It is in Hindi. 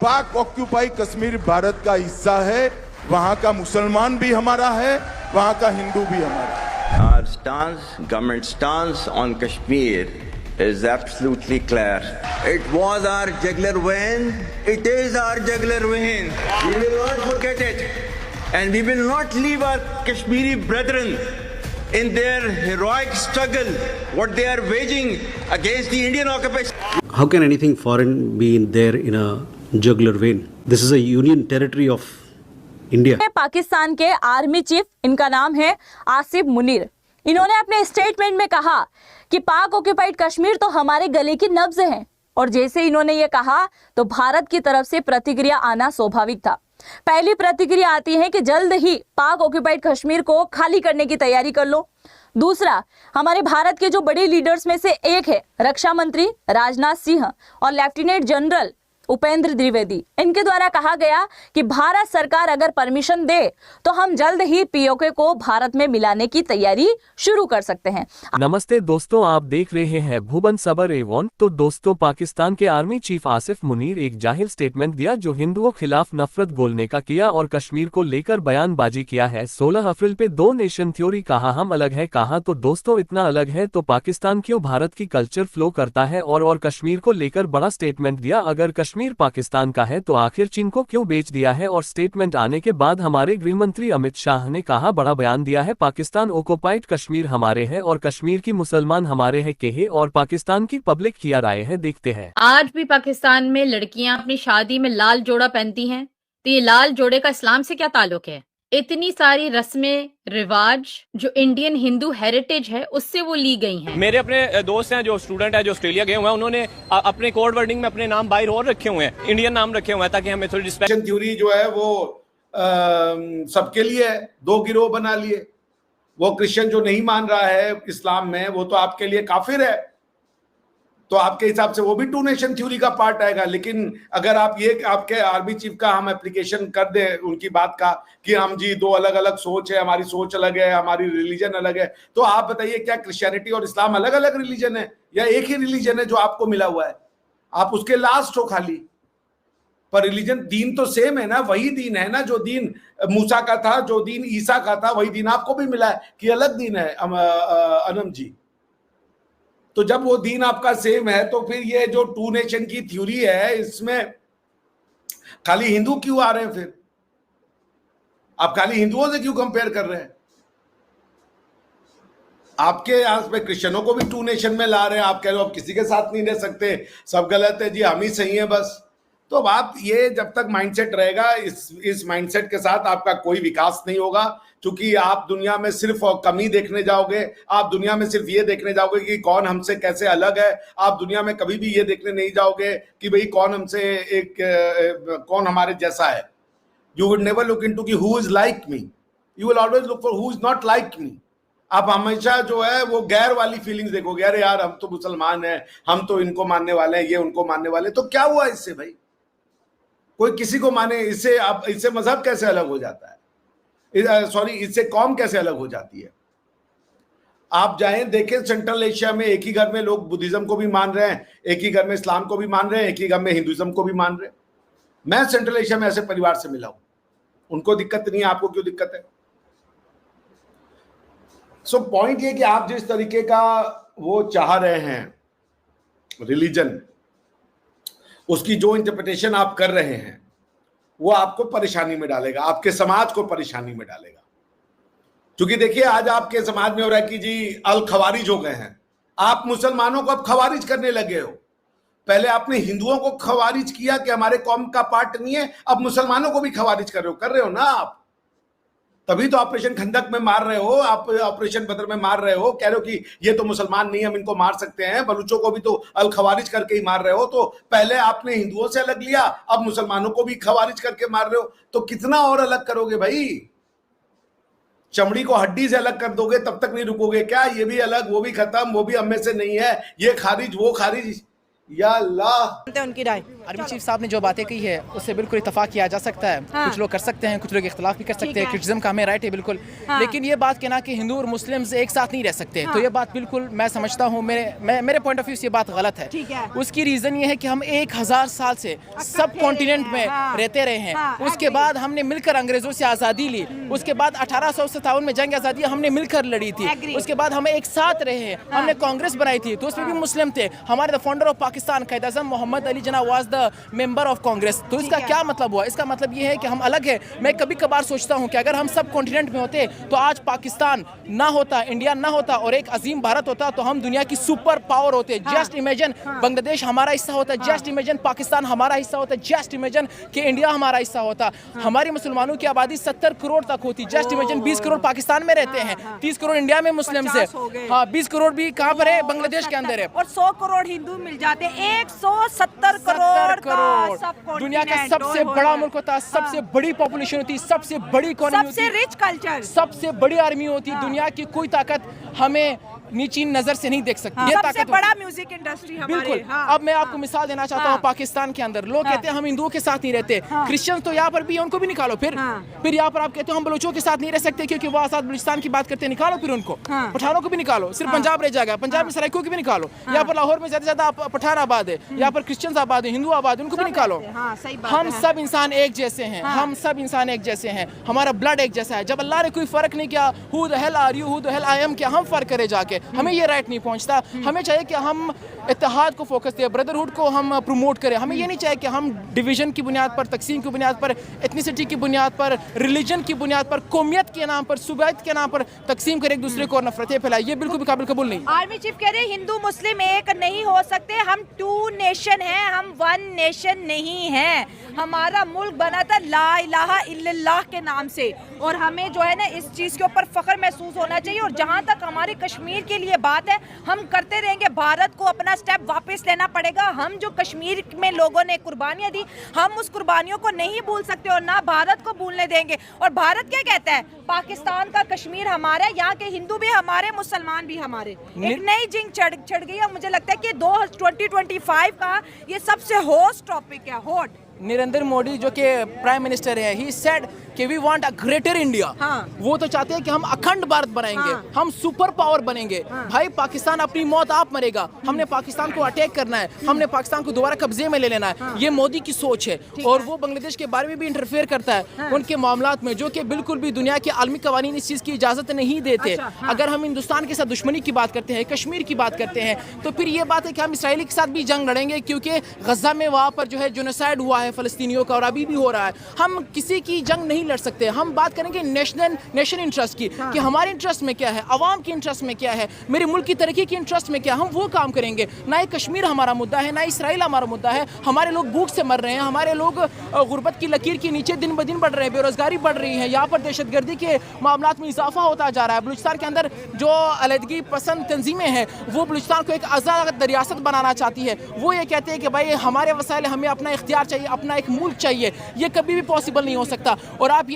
पाक ऑक्यूपाई कश्मीर भारत का हिस्सा है, वहां का मुसलमान भी हमारा है, वहां का हिंदू भी हमारा है। Our stance, government stance on Kashmir is absolutely clear. It was our jugular vein. It is our jugular vein. We will not forget it. And we will not leave our Kashmiri brethren in their heroic struggle, what they are waging against the Indian occupation. How can anything foreign be in there in a jugular vein? This is a union territory of India. Pakistan के आर्मी चीफ, इनका नाम है आसिफ मुनीर, इन्होंने अपने स्टेटमेंट में कहा कि पाक ऑक्यूपाइड कश्मीर तो हमारे गले की नब्ज है। और जैसे इन्होंने ये कहा तो भारत की तरफ से प्रतिक्रिया आना स्वाभाविक था। पहली प्रतिक्रिया आती है कि जल्द ही पाक ऑक्यूपाइड कश्मीर को खाली करने की तैयारी कर लो। दूसरा, हमारे भारत के जो बड़े लीडर्स में से एक है रक्षा मंत्री राजनाथ सिंह और लेफ्टिनेंट जनरल उपेंद्र द्विवेदी, इनके द्वारा कहा गया कि भारत सरकार अगर परमिशन दे तो हम जल्द ही पीओके को भारत में मिलाने की तैयारी शुरू कर सकते हैं। नमस्ते दोस्तों, आप देख रहे हैं भुवन सबर एवं। तो दोस्तों, पाकिस्तान के आर्मी चीफ आसिफ मुनीर एक जाहिर स्टेटमेंट दिया जो हिंदुओं खिलाफ नफरत बोलने का किया और कश्मीर को लेकर बयानबाजी किया है। 16 अप्रैल पे 2 नेशन थ्योरी कहा, हम अलग है कहा। तो दोस्तों, इतना अलग है तो पाकिस्तान क्यों भारत की कल्चर फ्लो करता है और कश्मीर को लेकर बड़ा स्टेटमेंट दिया। अगर कश्मीर पाकिस्तान का है तो आखिर चीन को क्यों बेच दिया है। और स्टेटमेंट आने के बाद हमारे गृह मंत्री अमित शाह ने कहा, बड़ा बयान दिया है, पाकिस्तान ऑक्युपाइड कश्मीर हमारे है और कश्मीर की मुसलमान हमारे है कहे। और पाकिस्तान की पब्लिक क्या राय है, देखते हैं। आज भी पाकिस्तान में लड़कियां अपनी शादी में लाल जोड़ा पहनती हैं, तो ये लाल जोड़े का इस्लाम से क्या ताल्लुक है। इतनी सारी रस्में रिवाज जो इंडियन हिंदू हेरिटेज है उससे वो ली गई हैं। मेरे अपने दोस्त हैं जो स्टूडेंट हैं जो ऑस्ट्रेलिया गए हुए हैं, उन्होंने अपने कोड वर्डिंग में अपने नाम बाहर और रखे हुए हैं, इंडियन नाम रखे हुए हैं ताकि हमें थोड़ी रिस्पेक्ट। थ्योरी जो है वो सबके लिए है, 2 गिरोह बना लिए। वो क्रिश्चियन जो नहीं मान रहा है इस्लाम में वो तो आपके लिए काफिर है, तो आपके हिसाब से वो भी 2 नेशन थ्योरी का पार्ट आएगा। लेकिन अगर आप ये आपके आर्मी चीफ का हम एप्लीकेशन कर दे उनकी बात का कि हम जी 2 अलग अलग सोच है, हमारी सोच अलग है, हमारी रिलीजन अलग है, तो आप बताइए क्या क्रिश्चियनिटी और इस्लाम अलग अलग रिलीजन है या एक ही रिलीजन है जो आपको मिला हुआ है? आप उसके लास्ट हो खाली, पर रिलीजन दीन तो सेम है ना, वही दीन है ना जो दीन मूसा का था, जो दीन ईसा का था, वही दीन आपको भी मिला है कि अलग दीन है अनम जी। तो जब वो दीन आपका सेम है तो फिर ये जो 2 नेशन की थ्योरी है इसमें खाली हिंदू क्यों आ रहे हैं? फिर आप खाली हिंदुओं से क्यों कंपेयर कर रहे हैं? आपके आस में क्रिश्चियनों को भी 2 नेशन में ला रहे हैं, आप कह रहे हो आप किसी के साथ नहीं रह सकते, सब गलत है जी, हम ही सही है बस। तो आप ये जब तक माइंडसेट रहेगा, इस माइंडसेट के साथ आपका कोई विकास नहीं होगा, क्योंकि आप दुनिया में सिर्फ कमी देखने जाओगे, आप दुनिया में सिर्फ ये देखने जाओगे कि कौन हमसे कैसे अलग है। आप दुनिया में कभी भी ये देखने नहीं जाओगे कि भाई कौन हमसे कौन हमारे जैसा है। You would never look into कि who is like me, you will always look for who is not like me. आप हमेशा जो है वो गैर वाली फीलिंग्स देखोगे, अरे यार हम तो मुसलमान हैं, हम तो इनको मानने वाले हैं, ये उनको मानने वाले, तो क्या हुआ इससे भाई? कोई किसी को माने, इससे आप इससे मजहब कैसे अलग हो जाता है? सॉरी, इससे कौम कैसे अलग हो जाती है? आप जाएं देखें सेंट्रल एशिया में एक ही घर में लोग बुद्धिज्म को भी मान रहे हैं, एक ही घर में इस्लाम को भी मान रहे हैं, एक ही घर में हिंदुइज्म को भी मान रहे हैं। मैं सेंट्रल एशिया में ऐसे परिवार से मिला हूं, उनको दिक्कत नहीं है, आपको क्यों दिक्कत है? सो पॉइंट ये कि आप जिस तरीके का वो चाह रहे हैं रिलीजन, उसकी जो इंटरप्रिटेशन आप कर रहे हैं वो आपको परेशानी में डालेगा, आपके समाज को परेशानी में डालेगा। क्योंकि देखिए आज आपके समाज में हो रहा है कि जी अल खवारिज हो गए हैं, आप मुसलमानों को अब खवारिज करने लगे हो। पहले आपने हिंदुओं को खवारिज किया कि हमारे कौम का पार्ट नहीं है, अब मुसलमानों को भी खवारिज कर रहे हो ना आप। तभी तो ऑपरेशन खंदक में मार रहे हो, आप ऑपरेशन बदर में मार रहे हो, कह रहे हो कि ये तो मुसलमान नहीं, हम इनको मार सकते हैं। बलूचों को भी तो अल खवारिज करके ही मार रहे हो। तो पहले आपने हिंदुओं से अलग लिया, अब मुसलमानों को भी खवारिज करके मार रहे हो, तो कितना और अलग करोगे भाई? चमड़ी को हड्डी से अलग कर दोगे तब तक नहीं रुकोगे क्या? ये भी अलग, वो भी खत्म, वो भी हम में से नहीं है, ये खारिज वो खारिज, या अल्लाह। उनकी राय। आर्मी चीफ साहब ने जो बातें कही है उससे बिल्कुल इत्तेफाक किया जा सकता है। हाँ। कुछ लोग कर सकते हैं, कुछ लोग इख्तलाफ भी कर सकते हैं, क्रिटिसिज्म का हमें राइट है बिल्कुल। हाँ। लेकिन ये बात कहना कि हिंदू और मुस्लिम्स एक साथ नहीं रह सकते, हाँ। तो ये बात बिल्कुल मैं समझता हूँ, मेरे पॉइंट ऑफ व्यू से ये बात गलत है। ठीक है। उसकी रीज़न ये है कि हम 1000 साल से सब कॉन्टिनेंट में रहते रहे हैं। उसके बाद हमने मिलकर अंग्रेजों से आज़ादी ली। उसके बाद 1857 में जंग आज़ादी हमने मिलकर लड़ी थी। उसके बाद हमें एक साथ रहे हैं। हमने कांग्रेस बनाई थी तो उसमें भी मुस्लिम थे। हमारे the founder of Pakistan Quaid Azam Mohammad Ali Jinnah was the member of Congress. तो इसका क्या मतलब हुआ? इसका मतलब ये है कि हम अलग है। मैं कभी कभार सोचता हूँ कि अगर हम सब कॉन्टिनेंट में होते तो आज पाकिस्तान ना होता, इंडिया ना होता और एक अजीम भारत होता, तो हम दुनिया की सुपर पावर होते। जस्ट इमेजिन बांग्लादेश हमारा हिस्सा होता, जस्ट इमेजिन पाकिस्तान हमारा हिस्सा होता, जस्ट इमेजिन कि इंडिया हमारा हिस्सा होता। हमारी मुसलमानों की आबादी 70 करोड़ तक होती। जस्ट इमेजिन 20 करोड़ पाकिस्तान में रहते हैं, 30 करोड़ इंडिया में मुस्लिम है। हाँ, 20 करोड़ भी कहाँ पर है? बांग्लादेश के अंदर है। और 100 करोड़ हिंदू मिल जाते, 170 करोड़ दुनिया का सबसे बड़ा मुल्क होता, सबसे बड़ी पॉपुलेशन होती, सबसे बड़ी इकोनॉमी होती, सबसे रिच कल्चर, सबसे बड़ी आर्मी होती। दुनिया की कोई ताकत हमें नीची नजर से नहीं देख सकती। ये सबसे ताकत बड़ा म्यूजिक इंडस्ट्री हमारे। बिल्कुल। अब मैं आपको मिसाल देना चाहता हूँ। पाकिस्तान के अंदर लोग कहते हैं हम हिंदुओं के साथ नहीं रहते, क्रिश्चियन तो यहाँ पर भी है, उनको भी निकालो। फिर यहाँ पर आप कहते हो हम बलूचों के साथ नहीं रह सकते क्योंकि वो आजाद बलूचिस्तान की बात करते हैं, निकालो फिर उनको। पठानों को भी निकालो, सिर्फ पंजाब रह जाएगा। पंजाब में सराइकों को भी निकालो। यहाँ पर लाहौर में ज्यादा पठान आबाद है, यहाँ पर क्रिश्चियन आबाद है, हिंदू आबाद है, उनको भी निकालो। हम सब इंसान एक जैसे हैं, हम सब इंसान एक जैसे हैं, हमारा ब्लड एक जैसा है। जब अल्लाह ने कोई फर्क नहीं किया, who the hell are you, who the hell I am, क्या हम फर्क करे जाके? हमें ये राइट नहीं पहुंचता। हमें चाहिए कि हम इत्तेहाद को फोकस दें, ब्रदरहुड को हम प्रमोट करें। हमें ये नहीं चाहिए कि हम डिवीजन की बुनियाद पर, तकसीम की बुनियाद पर, एथनिसिटी की बुनियाद पर, रिलीजन की बुनियाद पर, कौमियत के नाम पर, सूबाइत के नाम पर तकसीम करें एक दूसरे को और नफरतें फैलाएं। ये बिल्कुल भी काबिल कबूल नहीं। आर्मी चीफ कह रहे हैं हिंदू मुस्लिम एक नहीं हो सकते, हम 2 नेशन हैं, हम 1 नेशन नहीं है। हमारा मुल्क बना था ला इलाहा इल्लल्लाह के नाम से, और हमें जो है ना इस चीज़ के ऊपर फख्र महसूस होना चाहिए। और जहाँ तक हमारे कश्मीर के लिए बात है, हम करते रहेंगे। भारत को अपना स्टेप वापस लेना पड़ेगा। हम जो कश्मीर में लोगों ने कुर्बानियाँ दी, हम उस कुर्बानियों को नहीं भूल सकते और ना भारत को भूलने देंगे। और भारत क्या कहता है? पाकिस्तान का कश्मीर हमारा है, यहाँ के हिंदू भी हमारे, मुसलमान भी हमारे। एक नई जिंग चढ़ गई है। मुझे लगता है कि 2025 का ये सबसे हॉट टॉपिक है, हॉट। नरेंद्र मोदी जो कि प्राइम मिनिस्टर है, ही सेड कि we want a greater India. वो तो चाहते हैं कि हम अखंड भारत बनाएंगे, हम सुपर पावर बनेंगे। भाई पाकिस्तान अपनी मौत आप मरेगा, हमने पाकिस्तान को अटैक करना है, हमने पाकिस्तान को दोबारा कब्जे में ले लेना है। ये मोदी की सोच है। और वो बांग्लादेश के बारे में भी इंटरफेयर करता है उनके मामलात में, जो कि बिल्कुल भी दुनिया के आलमी कवानीन इस चीज़ की इजाज़त नहीं देते। अगर हम हिंदुस्तान के साथ दुश्मनी की बात करते हैं, कश्मीर की बात करते हैं, तो फिर ये बात है कि हम इसराइली के साथ भी जंग लड़ेंगे क्योंकि गजा में वहाँ पर जो है जेनोसाइड हुआ है फ़लस्तीनियों का, और अभी भी हो रहा है। हम किसी की जंग नहीं लड़ सकते। हम बात करेंगे नेशन इंटरेस्ट की, कि हमारे इंटरेस्ट में क्या है, अवाम के इंटरेस्ट में क्या है, मेरे मुल्क की तरक्की के इंटरेस्ट में क्या, हम वो काम करेंगे। ना ही कश्मीर हमारा मुद्दा है, ना इसराइल हमारा मुद्दा है। हमारे लोग भूख से मर रहे हैं, हमारे लोग गुर्बत की लकीर के नीचे दिन ब दिन बढ़ रहे हैं, बेरोजगारी बढ़ रही है, यहाँ पर दहशतगर्दी के मामलात में इजाफा होता जा रहा है। बलूचिस्तान के अंदर जो अलहदगी पसंद तंजीमें हैं वो बलूचिस्तान को एक आज़ाद रियासत बनाना चाहती है। वो ये कहते हैं कि भाई हमारे वसाइल, हमें अपना इख्तियार चाहिए, अपना एक मुल्क चाहिए। ये कभी भी पॉसिबल नहीं हो सकता। और आप ये